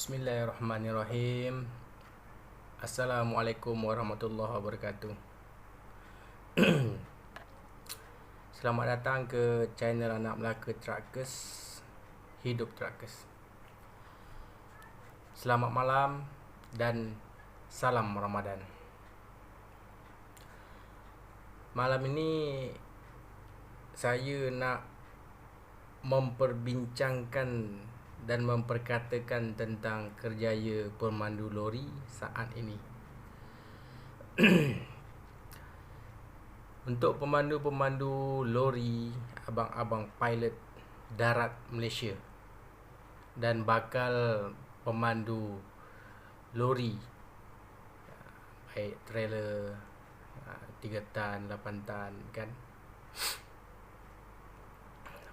Bismillahirrahmanirrahim. Assalamualaikum warahmatullahi wabarakatuh. Selamat datang ke channel Anak Melaka Truckers, Hidup Truckers. Selamat malam dan salam Ramadan. Malam ini saya nak memperbincangkan dan memperkatakan tentang kerjaya pemandu lori saat ini. Untuk pemandu-pemandu lori, abang-abang pilot darat Malaysia dan bakal pemandu lori baik trailer 3 tan, 8 tan kan,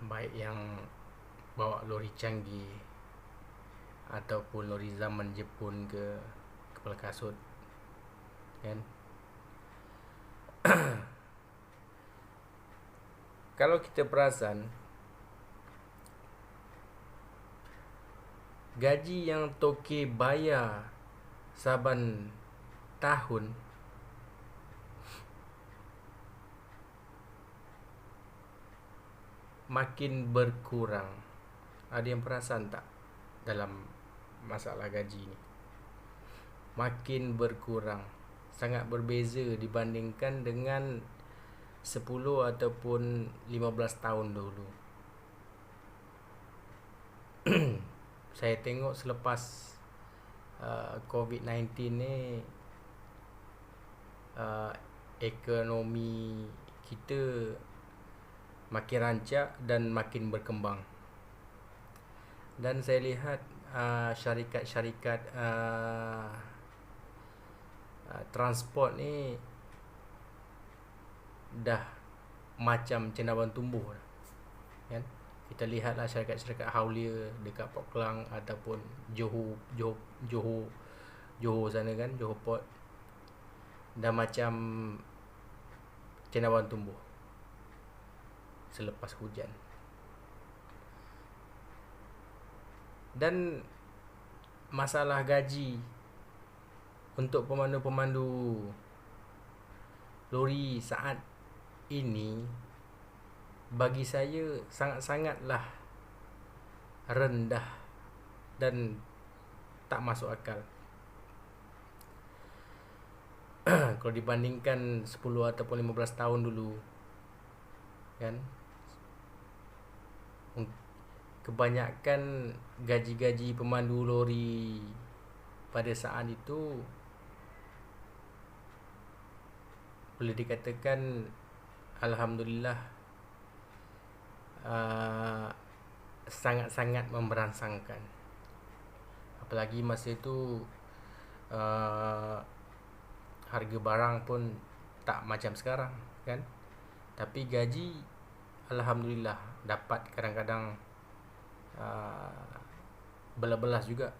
baik yang bawa lori canggih ataupun lori zaman Jepun ke kepala kasut kan. Kalau kita perasan, gaji yang toke bayar saban tahun makin berkurang. Ada yang perasan tak dalam masalah gaji ni? Makin berkurang, sangat berbeza dibandingkan dengan 10 ataupun 15 tahun dulu. Saya tengok selepas COVID-19 ni, ekonomi kita makin rancak dan makin berkembang. Dan saya lihat syarikat-syarikat transport ni dah macam cendawan tumbuh kan. Kita lihatlah syarikat-syarikat haulia dekat Port Klang ataupun Johor sana kan, Johor Port, dah macam cendawan tumbuh selepas hujan. Dan masalah gaji untuk pemandu-pemandu lori saat ini bagi saya sangat-sangatlah rendah dan tak masuk akal. Kalau dibandingkan 10 ataupun 15 tahun dulu kan, kebanyakan gaji-gaji pemandu lori pada saat itu boleh dikatakan alhamdulillah sangat-sangat memberangsangkan. Apalagi masa itu harga barang pun tak macam sekarang kan. Tapi gaji alhamdulillah dapat kadang-kadang belas-belas juga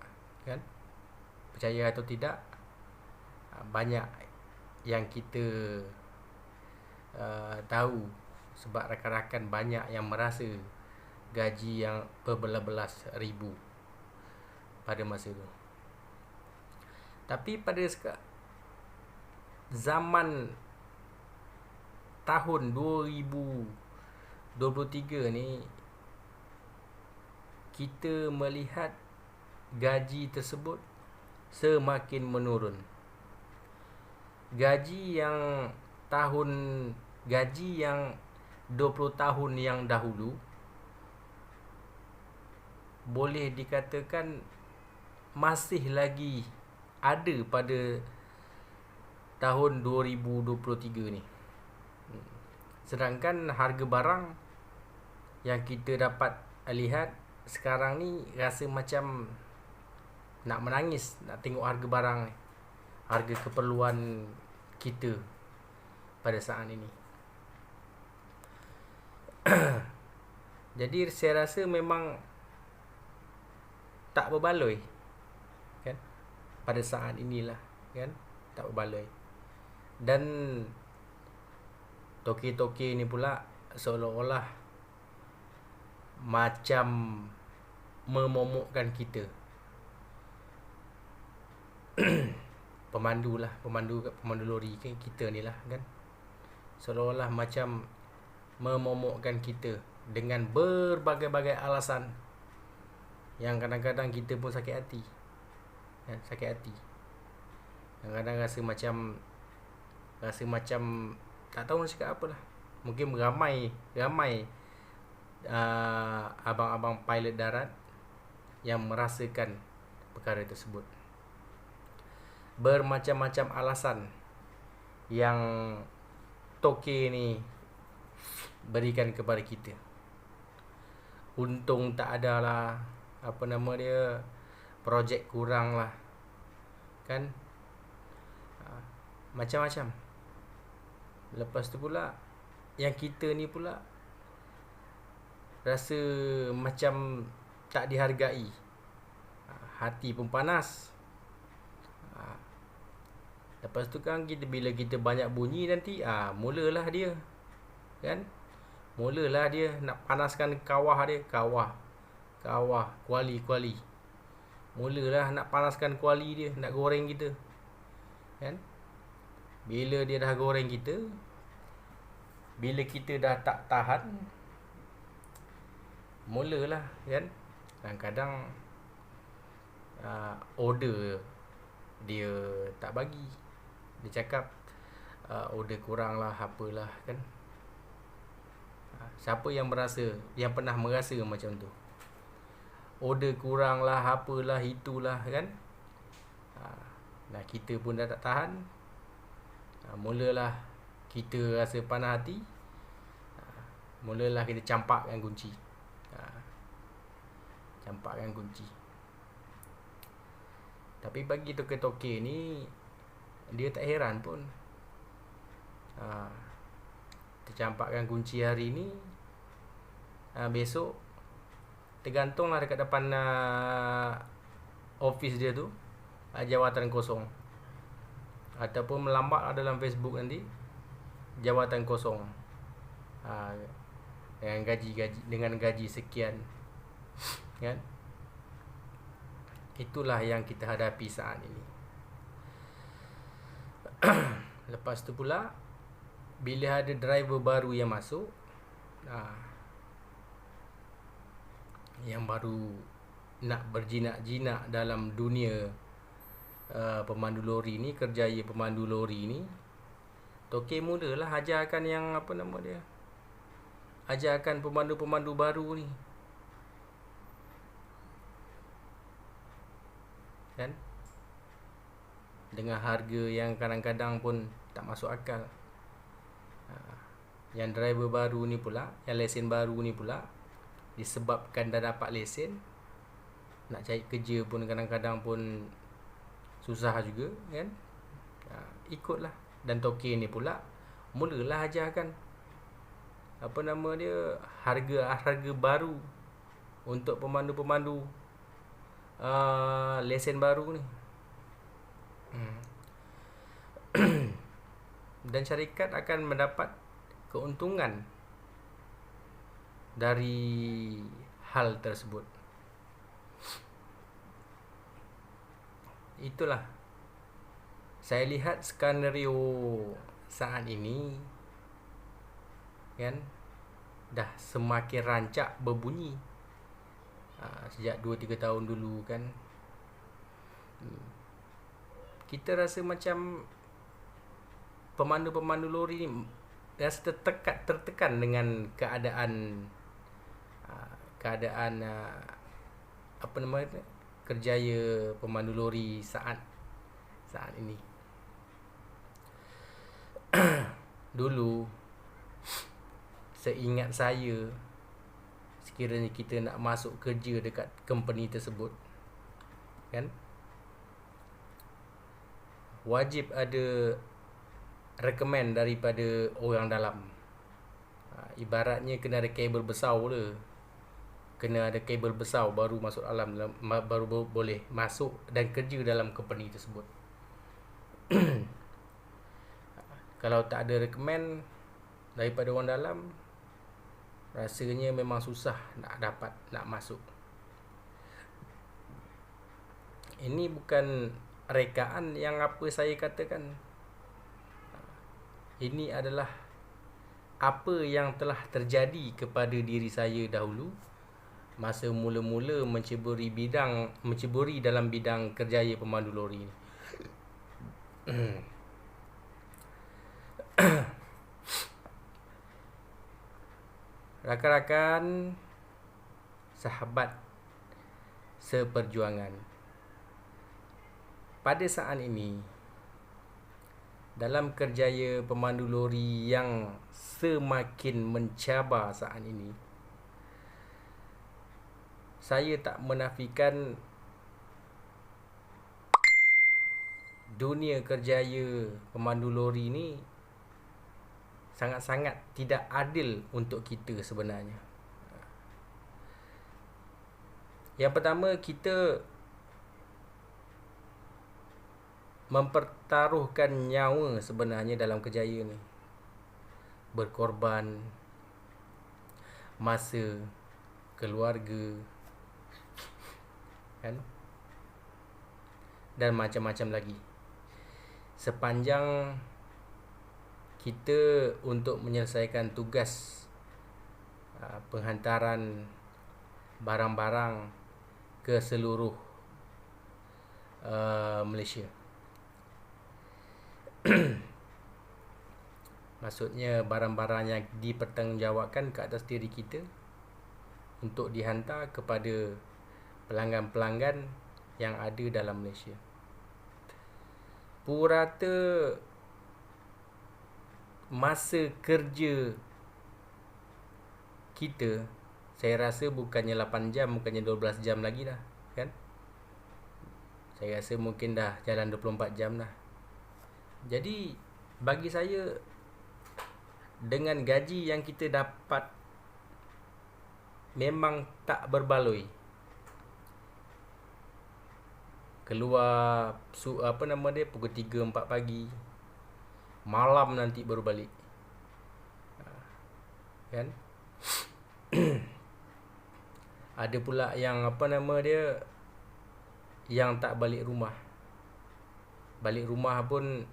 kan. Percaya atau tidak, banyak yang kita tahu sebab rakan-rakan banyak yang merasa gaji yang berbelas-belas ribu pada masa itu. Tapi pada zaman tahun 2023 ni, kita melihat gaji tersebut semakin menurun. Gaji yang 20 tahun yang dahulu boleh dikatakan masih lagi ada pada tahun 2023 ni. Sedangkan harga barang yang kita dapat lihat sekarang ni rasa macam nak menangis nak tengok harga barang ni, harga keperluan kita pada saat ini. Jadi saya rasa memang tak berbaloi kan pada saat inilah kan, tak berbaloi. Dan toke-toke ni pula seolah-olah macam memomokkan kita pemandu lori kan, kita ni lah kan, seolah-olah macam memomokkan kita dengan berbagai-bagai alasan yang kadang-kadang kita pun sakit hati kan, kadang-kadang rasa macam tak tahu nak cakap apa lah. Mungkin ramai abang-abang pilot darat yang merasakan perkara tersebut. Bermacam-macam alasan yang toke ni berikan kepada kita. Untung tak ada lah, projek kurang lah kan, macam-macam. Lepas tu pula yang kita ni pula rasa macam tak dihargai, hati pun panas. Lepas tu kan bila kita banyak bunyi nanti, mulalah dia kan, nak panaskan kawah kuali. Mulalah nak panaskan kuali dia, nak goreng kita kan. Bila dia dah goreng kita, bila kita dah tak tahan, mulalah kan. Kadang-kadang order dia tak bagi. Dia cakap order kurang lah, apalah kan. Siapa yang pernah merasa macam tu? Order kurang lah, apalah, itulah kan. Nah, kita pun dah tak tahan, mulalah kita rasa panas hati, mulalah kita campakkan kunci. Tapi bagi toke-toke ni, dia tak heran pun. Tercampakkan kunci hari ni, besok tergantunglah dekat depan office dia tu, jawatan kosong. Ataupun melambat dalam Facebook nanti, jawatan kosong, dengan gaji sekian kan. Itulah yang kita hadapi saat ini. Lepas tu pula, bila ada driver baru yang masuk, yang baru nak berjinak-jinak dalam dunia pemandu lori ni, kerjaya pemandu lori ni, toke mulalah ajarkan ajarkan pemandu-pemandu baru ni kan, dengan harga yang kadang-kadang pun tak masuk akal. Yang driver baru ni pula, yang lesen baru ni pula, disebabkan dah dapat lesen, nak cari kerja pun kadang-kadang pun susah juga kan. Ikutlah. Dan toke ni pula mulalah ajarkan harga baru untuk pemandu-pemandu lesen baru ni. Dan syarikat akan mendapat keuntungan dari hal tersebut. Itulah saya lihat skenario saat ini kan, dah semakin rancak berbunyi sejak 2-3 tahun dulu kan. Kita rasa macam pemandu-pemandu lori ni rasa tertekan dengan keadaan kerjaya pemandu lori saat ini. Dulu seingat saya, sekiranya kita nak masuk kerja dekat company tersebut kan, wajib ada recommend daripada orang dalam. Ibaratnya kena ada kabel besar lah. Kena ada kabel besar baru masuk baru boleh masuk dan kerja dalam company tersebut. Kalau tak ada recommend daripada orang dalam, rasanya memang susah nak masuk. Ini bukan rekaan yang apa saya katakan. Ini adalah apa yang telah terjadi kepada diri saya dahulu masa mula-mula menceburi dalam bidang kerjaya pemandu lori ni. Rakan-rakan, sahabat seperjuangan, pada saat ini dalam kerjaya pemandu lori yang semakin mencabar saat ini, saya tak menafikan dunia kerjaya pemandu lori ni sangat-sangat tidak adil untuk kita sebenarnya. Yang pertama, kita mempertaruhkan nyawa sebenarnya dalam kerjaya ni. Berkorban masa, keluarga, kan? Dan macam-macam lagi. Sepanjang kita untuk menyelesaikan tugas penghantaran barang-barang ke seluruh Malaysia. Maksudnya barang-barang yang dipertanggungjawabkan ke atas diri kita untuk dihantar kepada pelanggan-pelanggan yang ada dalam Malaysia. Purata masa kerja kita, saya rasa bukannya 8 jam, bukannya 12 jam lagi dah, kan? Saya rasa mungkin dah jalan 24 jam dah. Jadi bagi saya, dengan gaji yang kita dapat memang tak berbaloi. Keluar pukul 3-4 pagi, malam nanti baru balik, kan? Ada pula yang yang tak balik rumah. Balik rumah pun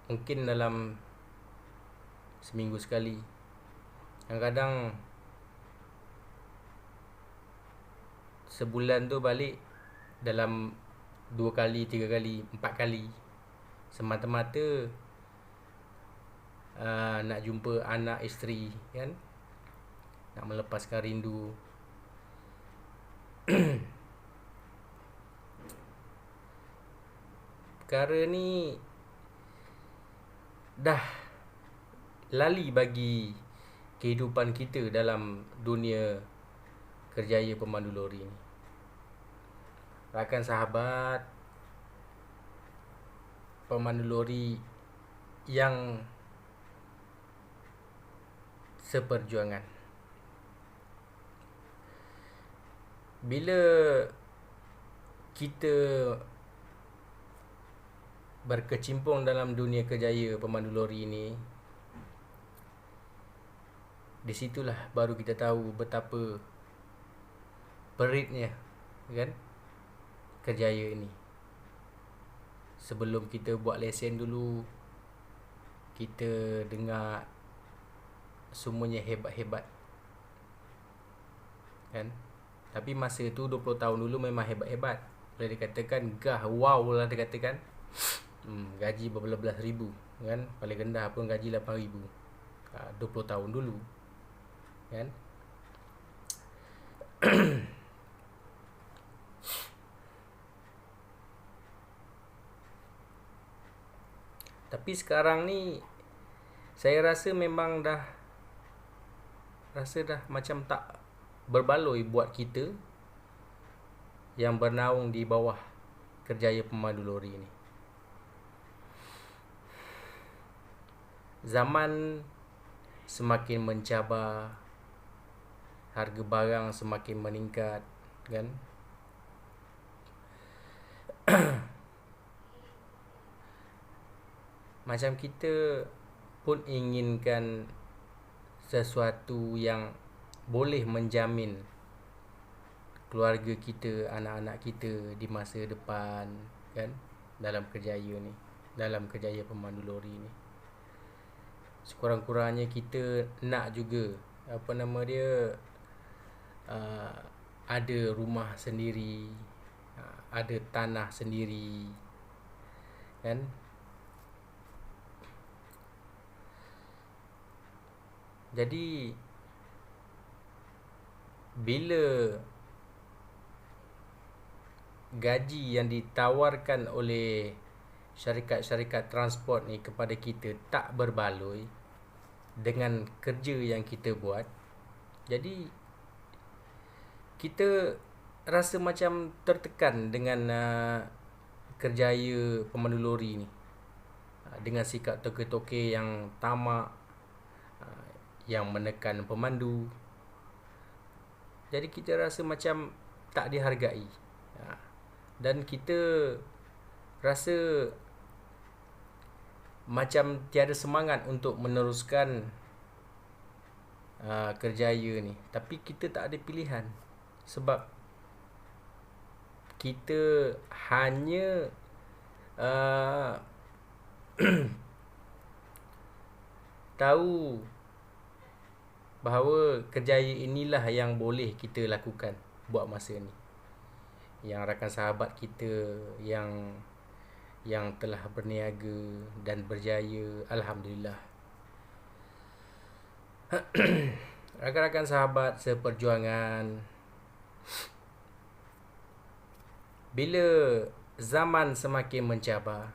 mungkin dalam seminggu sekali. Kadang-kadang sebulan tu balik dalam 2 kali, 3 kali, 4 kali, semata-mata nak jumpa anak, isteri, kan? Nak melepaskan rindu. Perkara ni dah lali bagi kehidupan kita dalam dunia kerjaya pemandu lori ni. Rakan sahabat pemandu lori yang seperjuangan, bila kita berkecimpung dalam dunia kerjaya pemandu lori ni, di situlah baru kita tahu betapa peritnya, kan, kerjaya ini. Sebelum kita buat lesen dulu, kita dengar semuanya hebat-hebat, kan? Tapi masa tu 20 tahun dulu memang hebat-hebat. Boleh dikatakan wow lah dikatakan. Gaji berbelas-belas ribu, kan? Paling rendah pun gaji 8,000. 20 tahun dulu, kan? Tapi sekarang ni saya rasa memang dah macam tak berbaloi buat kita yang bernaung di bawah kerjaya pemandu lori ni. Zaman semakin mencabar, harga barang semakin meningkat, kan? Macam kita pun inginkan sesuatu yang boleh menjamin keluarga kita, anak-anak kita di masa depan, kan? dalam kerjaya ni, dalam kerjaya pemandu lori ni. Sekurang-kurangnya kita nak juga uh, ada rumah sendiri, ada tanah sendiri, kan? Jadi bila gaji yang ditawarkan oleh syarikat-syarikat transport ni kepada kita tak berbaloi dengan kerja yang kita buat, jadi kita rasa macam tertekan dengan kerjaya pemandu lori ni, dengan sikap toke-toke yang tamak, yang menekan pemandu. Jadi kita rasa macam tak dihargai, dan kita rasa macam tiada semangat untuk meneruskan kerjaya ni. Tapi kita tak ada pilihan, sebab kita hanya tahu bahawa kerjaya inilah yang boleh kita lakukan buat masa ni. Yang rakan sahabat kita yang telah berniaga dan berjaya, alhamdulillah. Rakan-rakan sahabat seperjuangan, bila zaman semakin mencabar,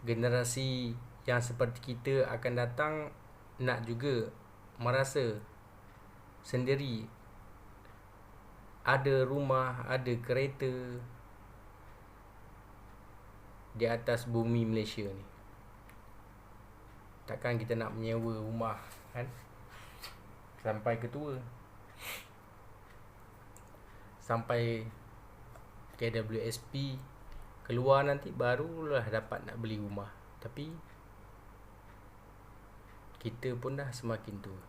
generasi yang seperti kita akan datang nak juga merasa sendiri, ada rumah, ada kereta di atas bumi Malaysia ni. Takkan kita nak menyewa rumah, kan, sampai ke tua, sampai KWSP keluar nanti barulah dapat nak beli rumah. Tapi kita pun dah semakin tua.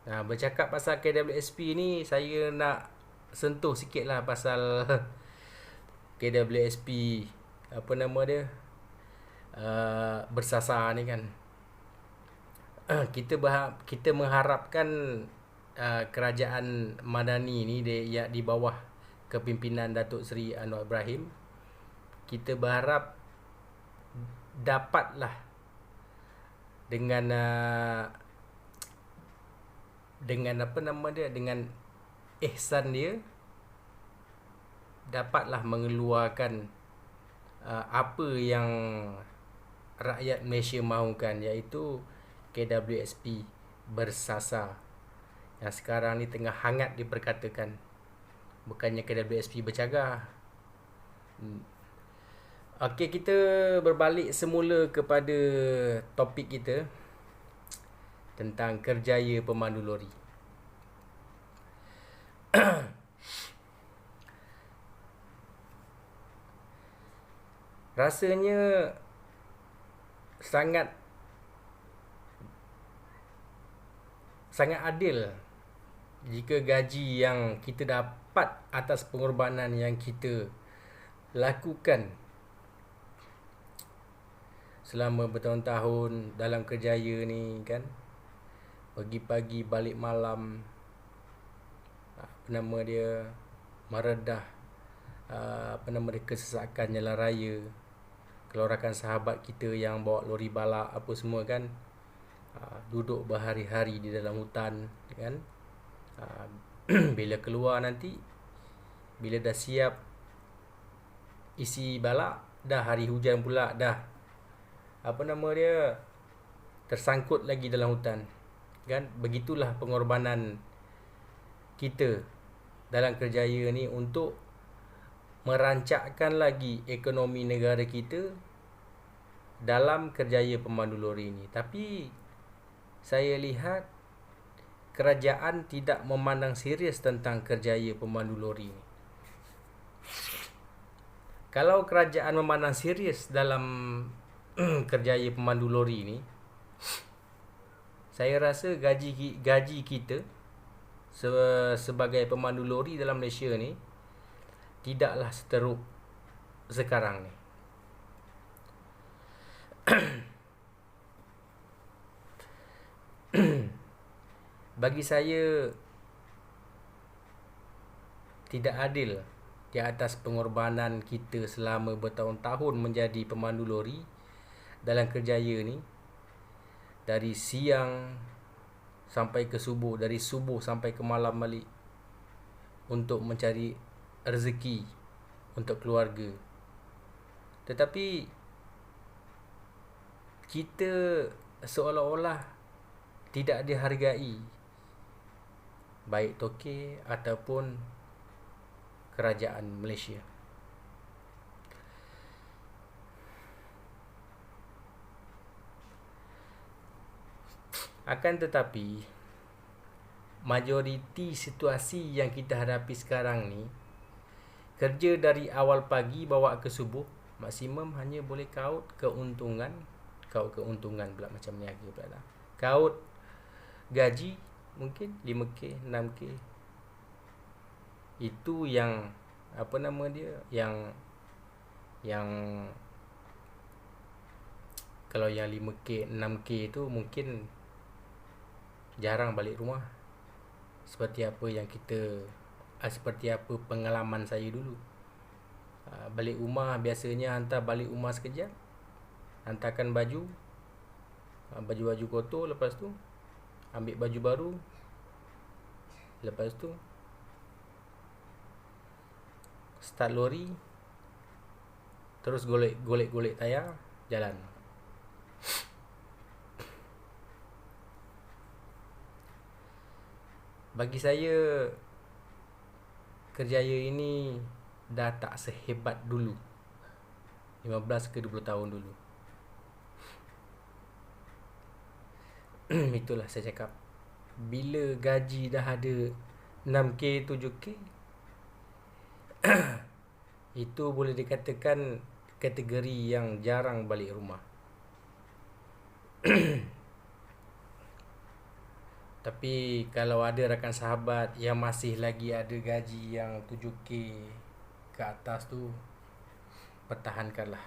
Bercakap pasal KWSP ni, saya nak sentuh sikit lah pasal KWSP bersasar ni, kan. Kita mengharapkan kerajaan Madani ni di bawah kepimpinan Datuk Seri Anwar Ibrahim, kita berharap dapatlah dengan ihsan dia, dapatlah mengeluarkan apa yang rakyat Malaysia mahukan, iaitu KWSP bersasar, yang sekarang ni tengah hangat diperkatakan. Bukannya KWSP bercagar. Okey, kita berbalik semula kepada topik kita tentang kerjaya pemandu lori. Rasanya sangat adil jika gaji yang kita dapat atas pengorbanan yang kita lakukan selama bertahun-tahun dalam kerjaya ni, kan, pergi pagi balik malam, meredah kesesakan jalan raya. Kalau rakan sahabat kita yang bawa lori balak apa semua, kan, duduk berhari-hari di dalam hutan, kan. Bila keluar nanti, bila dah siap isi balak, dah hari hujan pula, dah tersangkut lagi dalam hutan, kan. Begitulah pengorbanan kita dalam kerjaya ni untuk merancakkan lagi ekonomi negara kita dalam kerjaya pemandu lori ni. Tapi saya lihat kerajaan tidak memandang serius tentang kerjaya pemandu lori ni. Kalau kerajaan memandang serius dalam kerjaya pemandu lori ni, saya rasa gaji kita sebagai pemandu lori dalam Malaysia ni tidaklah seteruk sekarang ni. Bagi saya, tidak adil di atas pengorbanan kita selama bertahun-tahun menjadi pemandu lori dalam kerjaya ni, dari siang sampai ke subuh, dari subuh sampai ke malam balik, untuk mencari rezeki untuk keluarga. Tetapi kita seolah-olah tidak dihargai, baik Toke ataupun kerajaan Malaysia. Akan tetapi, majoriti situasi yang kita hadapi sekarang ni, kerja dari awal pagi bawa ke subuh, maksimum hanya boleh kaut keuntungan pula, macam niaga pula lah. Kaut gaji mungkin 5K, 6K. Itu yang apa nama dia, yang kalau yang 5K, 6K tu mungkin jarang balik rumah. Seperti apa pengalaman saya dulu. Balik rumah biasanya hantar balik rumah sekejap, hantarkan baju kotor, lepas tu ambil baju baru, lepas tu start lori, terus golek tayar, jalan. Bagi saya, kerjaya ini dah tak sehebat dulu, 15 ke 20 tahun dulu. Itulah saya cakap, bila gaji dah ada 6K, 7K, itu boleh dikatakan kategori yang jarang balik rumah. Tapi kalau ada rakan sahabat yang masih lagi ada gaji yang 7K ke atas tu, pertahankanlah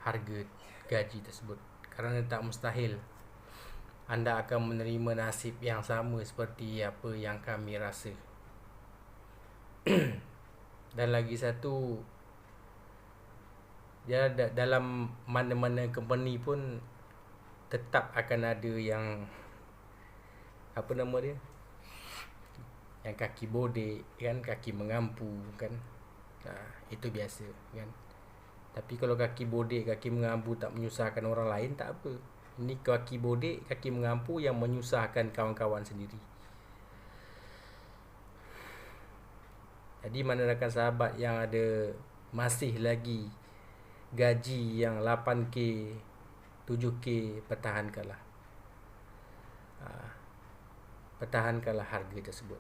harga gaji tersebut, kerana tak mustahil anda akan menerima nasib yang sama seperti apa yang kami rasa. Dan lagi satu, ya, dalam mana-mana company pun tetap akan ada yang apa nama dia, yang kaki bodek kan, kaki mengampu kan. Itu biasa kan. Tapi kalau kaki bodek, kaki mengampu tak menyusahkan orang lain, tak apa. Ini kaki bodek, kaki mengampu yang menyusahkan kawan-kawan sendiri. Jadi mana rakan sahabat yang ada masih lagi gaji yang 8K, 7K, pertahankanlah. Pertahankanlah harga tersebut.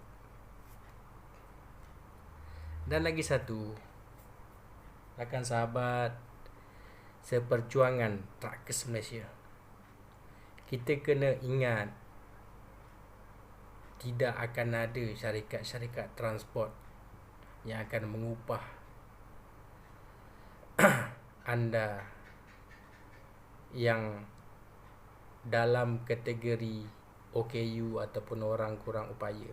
Dan lagi satu, rakan sahabat seperjuangan Truckers Malaysia, kita kena ingat, tidak akan ada syarikat-syarikat transport yang akan mengupah anda yang dalam kategori OKU ataupun orang kurang upaya.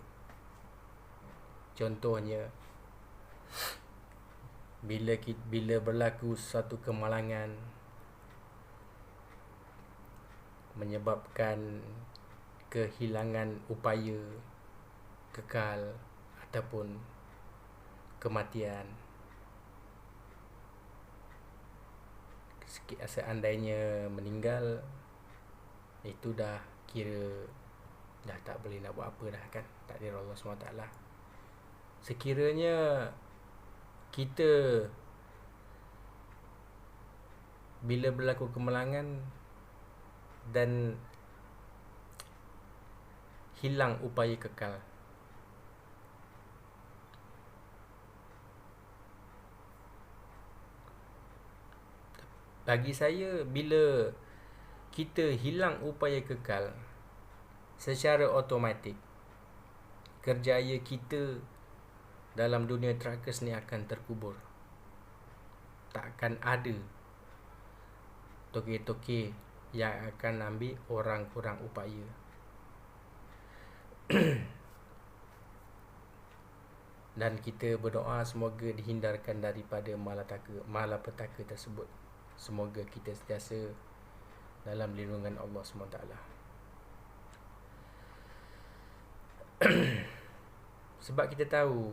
Contohnya, bila berlaku suatu kemalangan menyebabkan kehilangan upaya kekal ataupun kematian, seandainya meninggal, itu dah kira dah tak boleh nak buat apa dah kan, takdir Allah SWT. Sekiranya kita bila berlaku kemalangan dan hilang upaya kekal, bagi saya, bila kita hilang upaya kekal, secara automatik kerjaya kita dalam dunia truckers ni akan terkubur. Tak akan ada toke-toke yang akan ambil orang kurang upaya. Dan kita berdoa semoga dihindarkan daripada malapetaka tersebut. Semoga kita sentiasa dalam lindungan Allah SWT. Sebab kita tahu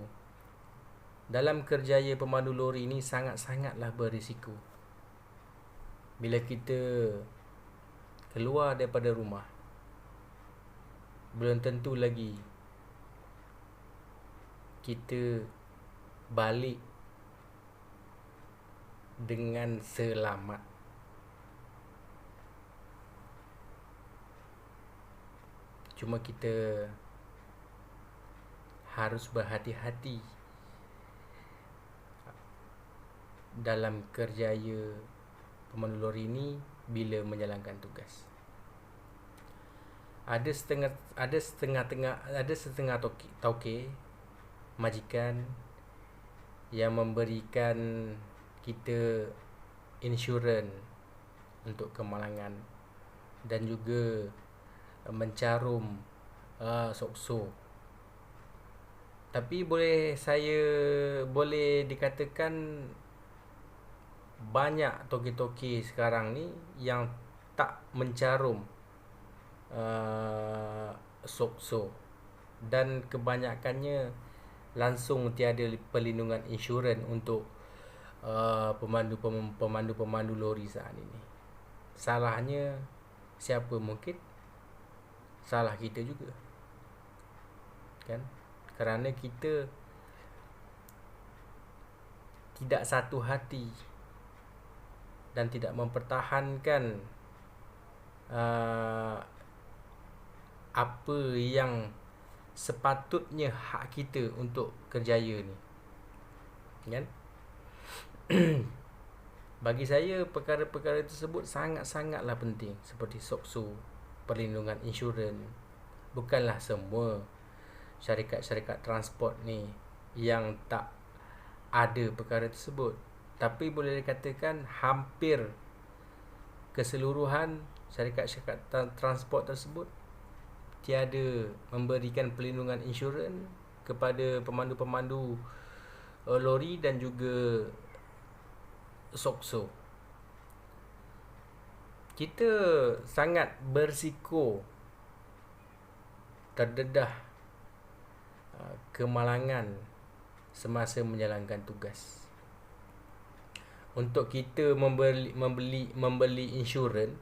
dalam kerjaya pemandu lori ni sangat-sangatlah berisiko. Bila kita keluar daripada rumah, belum tentu lagi kita balik dengan selamat. Cuma kita harus berhati-hati dalam kerjaya pemandu lori ini bila menjalankan tugas. Ada setengah tauke majikan yang memberikan kita insurans untuk kemalangan dan juga mencarum sokso. Tapi boleh dikatakan banyak toke-toke sekarang ni yang tak mencarum sokso, dan kebanyakannya langsung tiada perlindungan insurans untuk pemandu lori saat ini. Salahnya siapa? Mungkin salah kita juga, kan? Kerana kita tidak satu hati dan tidak mempertahankan apa yang sepatutnya hak kita untuk kerjaya ni, kan? Bagi saya perkara-perkara tersebut sangat-sangatlah penting, seperti sokso, perlindungan insurans. Bukanlah semua syarikat-syarikat transport ni yang tak ada perkara tersebut, tapi boleh dikatakan hampir keseluruhan syarikat-syarikat transport tersebut tiada memberikan perlindungan insurans kepada pemandu-pemandu lori dan juga sokso. Kita sangat berisiko terdedah kemalangan semasa menjalankan tugas. Untuk kita membeli insurans,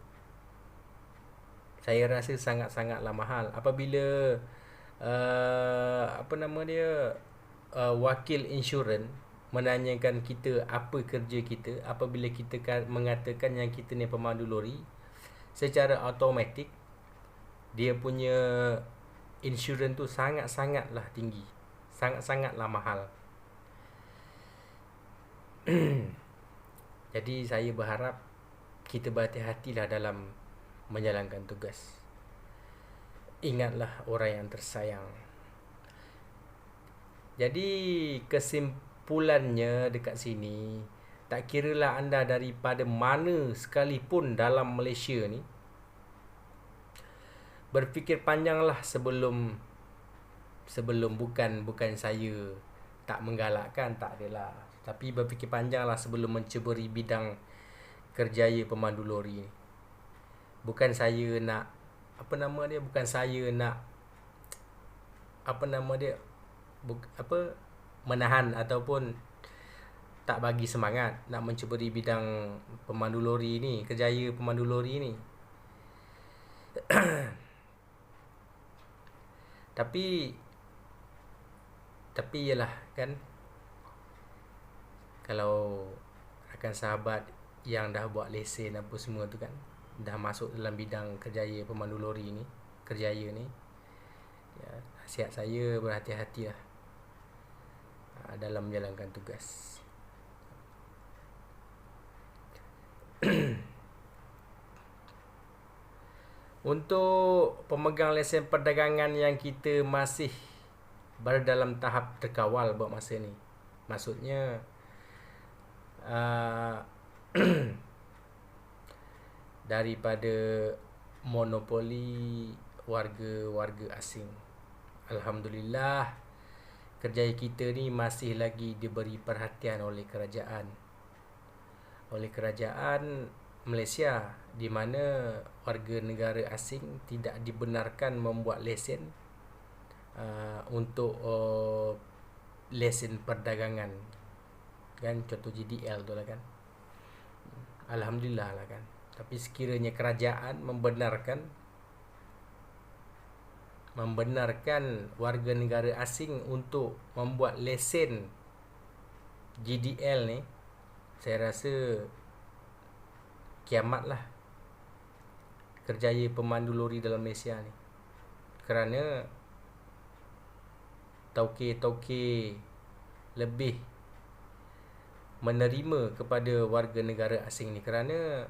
saya rasa sangat-sangatlah mahal. Apabila wakil insurans menanyakan kita apa kerja kita, apabila kita mengatakan yang kita ni pemandu lori, secara automatik dia punya insurans tu sangat-sangatlah tinggi, sangat-sangatlah mahal. Jadi saya berharap kita berhati-hatilah dalam menjalankan tugas. Ingatlah orang yang tersayang. Jadi kesimpulannya dekat sini, tak kiralah anda daripada mana sekalipun dalam Malaysia ni, berfikir panjanglah sebelum bukan saya tak menggalakkan, tak adalah, tapi berfikir panjanglah sebelum menceburi bidang kerjaya pemandu lori ni. Bukan saya nak menahan ataupun tak bagi semangat nak menceburi bidang pemandu lori ni, kerjaya pemandu lori ni. Tapi yalah, kan, kalau rakan sahabat yang dah buat lesen apa semua tu, kan, dah masuk dalam bidang kerjaya pemandu lori ni, kerjaya ni, ya, nasihat saya berhati-hatilah dalam menjalankan tugas. Untuk pemegang lesen perdagangan yang kita masih berada dalam tahap terkawal buat masa ni. Maksudnya uh, daripada monopoli warga-warga asing. Alhamdulillah, kerjaya kita ni masih lagi diberi perhatian oleh kerajaan Malaysia, di mana warga negara asing tidak dibenarkan membuat lesen untuk lesen perdagangan, kan, contoh GDL tu lah kan. Alhamdulillah lah kan. Tapi sekiranya kerajaan membenarkan warga negara asing untuk membuat lesen GDL ni, saya rasa kiamat lah kerjaya pemandu lori dalam Malaysia ni. Kerana tauke-tauke lebih menerima kepada warga negara asing ni, kerana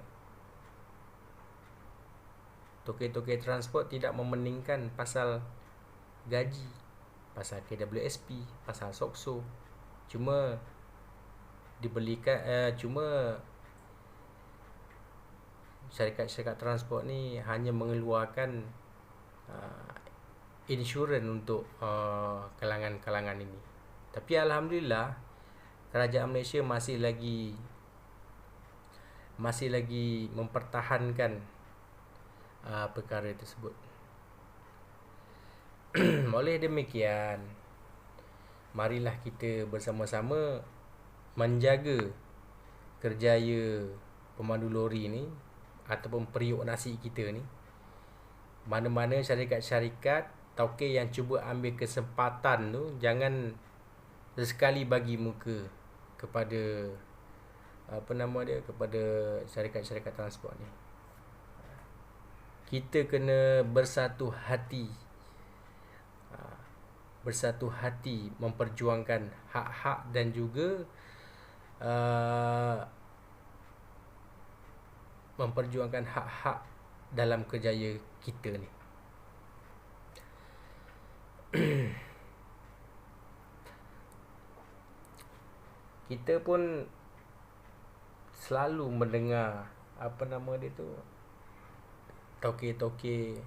tauke-tauke transport tidak mementingkan pasal gaji, pasal KWSP, pasal SOKSO. Cuma syarikat-syarikat transport ni hanya mengeluarkan insurans untuk kalangan-kalangan ini. Tapi Alhamdulillah, kerajaan Malaysia masih lagi mempertahankan perkara tersebut. Oleh demikian, marilah kita bersama-sama menjaga kerjaya pemandu lori ni ataupun periuk nasi kita ni. Mana-mana syarikat-syarikat tauke yang cuba ambil kesempatan tu, jangan sesekali bagi muka kepada kepada syarikat-syarikat transport ni. Kita kena bersatu hati memperjuangkan hak-hak dan juga memperjuangkan hak-hak dalam kerjaya kita ni. Kita pun selalu mendengar tauke-tauke,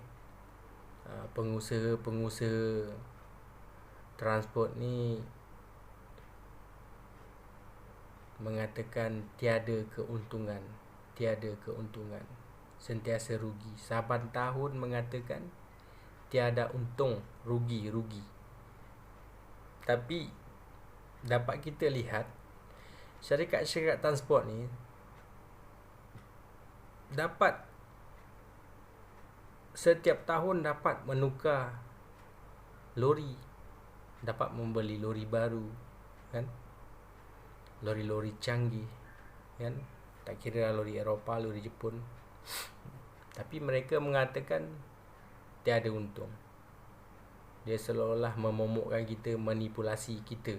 pengusaha transport ni mengatakan tiada keuntungan, sentiasa rugi. Saban tahun mengatakan tiada untung, rugi. Tapi dapat kita lihat syarikat-syarikat transport ni setiap tahun dapat menukar lori, dapat membeli lori baru, kan, lori-lori canggih, kan, tak kira lori Eropah, lori Jepun. Tapi mereka mengatakan tiada untung. Dia seolah-olah memomokkan kita, manipulasi kita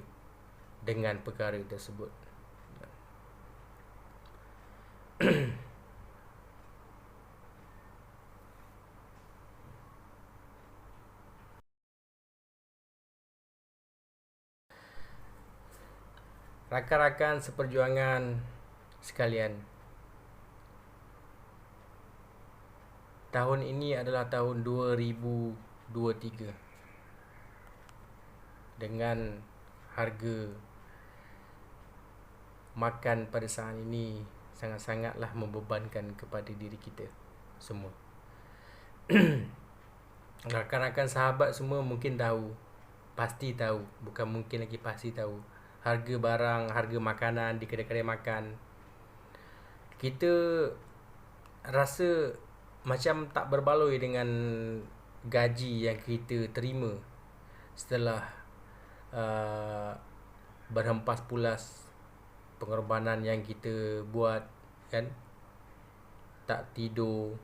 dengan perkara tersebut. Rakan-rakan seperjuangan sekalian, tahun ini adalah tahun 2023 dengan harga makan pada saat ini sangat-sangatlah membebankan kepada diri kita semua. Rakan-rakan sahabat semua mungkin tahu, pasti tahu, bukan mungkin lagi, pasti tahu harga barang, harga makanan di kedai-kedai makan. Kita rasa macam tak berbaloi dengan gaji yang kita terima setelah berhempas pulas pengorbanan yang kita buat, kan, tak tidur,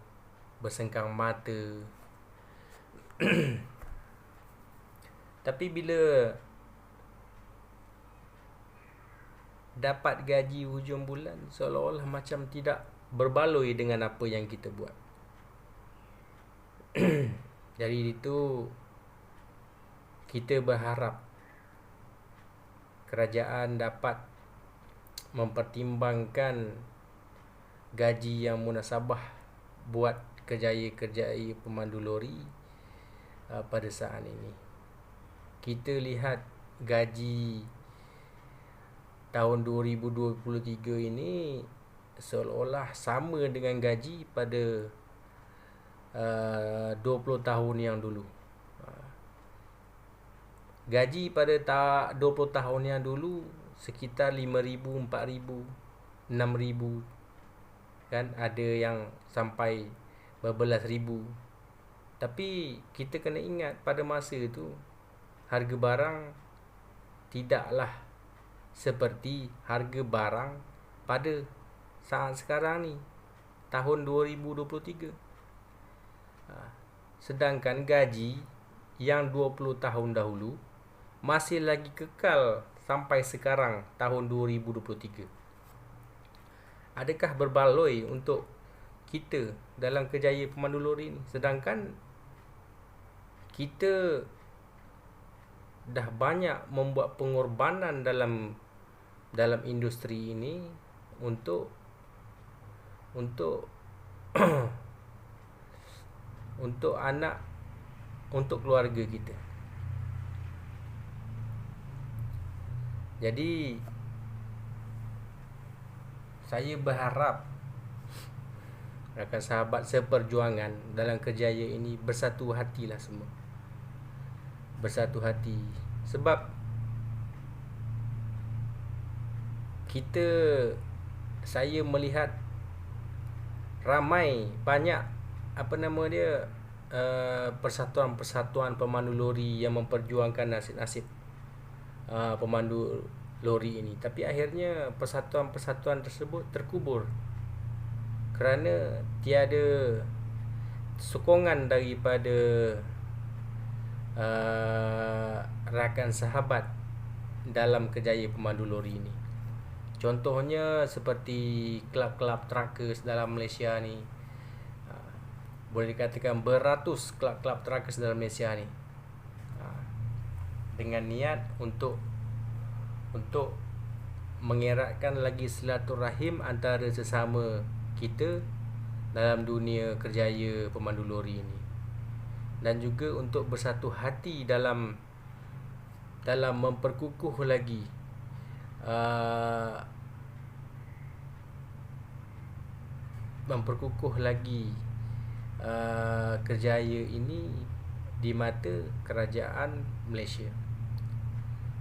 bersengkang mata. Tapi bila dapat gaji hujung bulan, seolah-olah macam tidak berbaloi dengan apa yang kita buat. Dari itu kita berharap kerajaan dapat mempertimbangkan gaji yang munasabah buat kerjaya-kerjaya pemandu lori pada saat ini. Kita lihat gaji tahun 2023 ini seolah-olah sama dengan gaji pada 20 tahun yang dulu. Gaji pada 20 tahun yang dulu sekitar 5,000, 4,000, 6,000, kan, ada yang sampai berbelas ribu. Tapi kita kena ingat pada masa itu harga barang tidaklah seperti harga barang pada saat sekarang ni, tahun 2023. Sedangkan gaji yang 20 tahun dahulu masih lagi kekal sampai sekarang tahun 2023. Adakah berbaloi untuk kita dalam kerjaya pemandu lori ni, sedangkan kita dah banyak membuat pengorbanan dalam industri ini untuk untuk anak, untuk keluarga kita. Jadi saya berharap rakan sahabat seperjuangan dalam kerjaya ini bersatu hatilah semua. Bersatu hati. Sebab saya melihat ramai banyak persatuan-persatuan pemandu lori yang memperjuangkan nasib-nasib pemandu lori ini. Tapi akhirnya persatuan-persatuan tersebut terkubur kerana tiada sokongan daripada rakan sahabat dalam kerjaya pemandu lori ini. Contohnya seperti kelab-kelab truckers dalam Malaysia ni. Boleh dikatakan beratus kelab-kelab truckers dalam Malaysia ni, dengan niat untuk mengeratkan lagi silaturahim antara sesama kita dalam dunia kerjaya pemandu lori ini, dan juga untuk bersatu hati dalam memperkukuh lagi kerjaya ini di mata kerajaan Malaysia.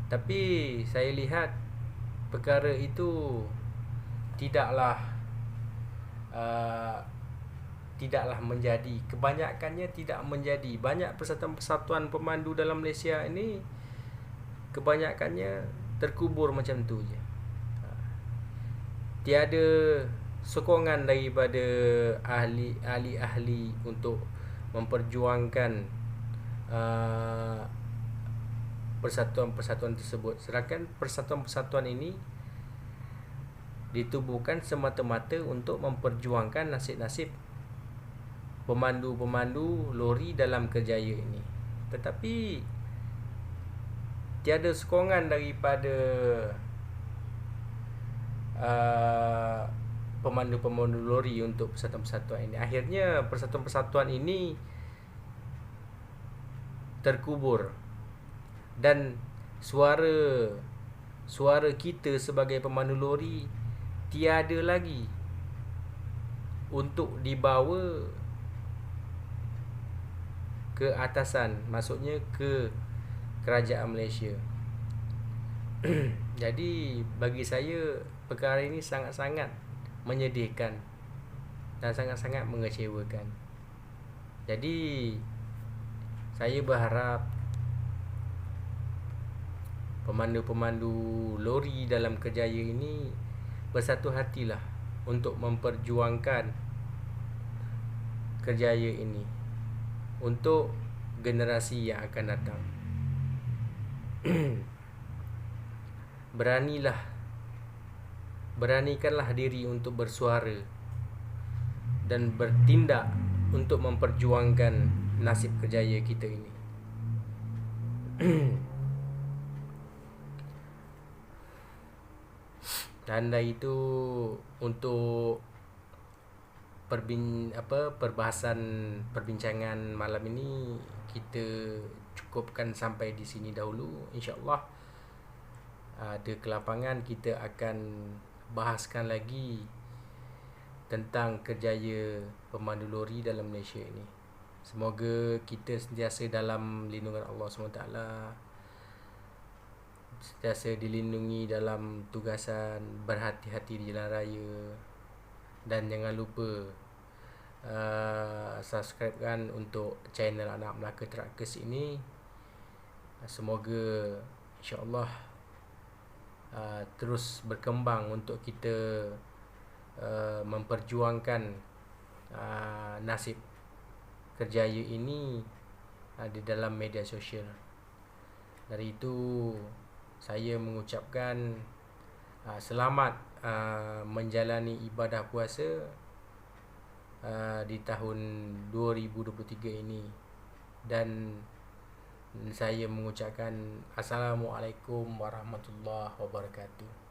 Tapi saya lihat perkara itu tidaklah menjadi, kebanyakannya tidak menjadi. Banyak persatuan-persatuan pemandu dalam Malaysia ini kebanyakannya terkubur macam tu je. Tiada sokongan daripada ahli-ahli untuk memperjuangkan persatuan-persatuan tersebut. Sedangkan persatuan-persatuan ini ditubuhkan semata-mata untuk memperjuangkan nasib-nasib pemandu-pemandu lori dalam kerjaya ini. Tetapi tiada sokongan daripada pemandu-pemandu lori untuk persatuan-persatuan ini. Akhirnya persatuan-persatuan ini terkubur, dan suara kita sebagai pemandu lori tiada lagi untuk dibawa ke atasan, maksudnya ke kerajaan Malaysia. Jadi bagi saya perkara ini sangat-sangat menyedihkan dan sangat-sangat mengecewakan. Jadi saya berharap pemandu-pemandu lori dalam kerjaya ini bersatu hatilah untuk memperjuangkan kerjaya ini untuk generasi yang akan datang. Beranikanlah diri untuk bersuara dan bertindak untuk memperjuangkan nasib kerjaya kita ini. tanda itu untuk perbahasan perbincangan malam ini kita cukupkan sampai di sini dahulu. InsyaAllah ada kelapangan kita akan bahaskan lagi tentang kerjaya pemandu lori dalam Malaysia ini. Semoga kita sentiasa dalam lindungan Allah SWT, sentiasa dilindungi dalam tugasan, berhati-hati di jalan raya, dan jangan lupa subscribe kan untuk channel Anak Melaka Truckers ini. Semoga insyaAllah terus berkembang untuk kita memperjuangkan nasib kerjaya ini di dalam media sosial. Dari itu saya mengucapkan selamat menjalani ibadah puasa di tahun 2023 ini, dan saya mengucapkan Assalamualaikum warahmatullahi wabarakatuh.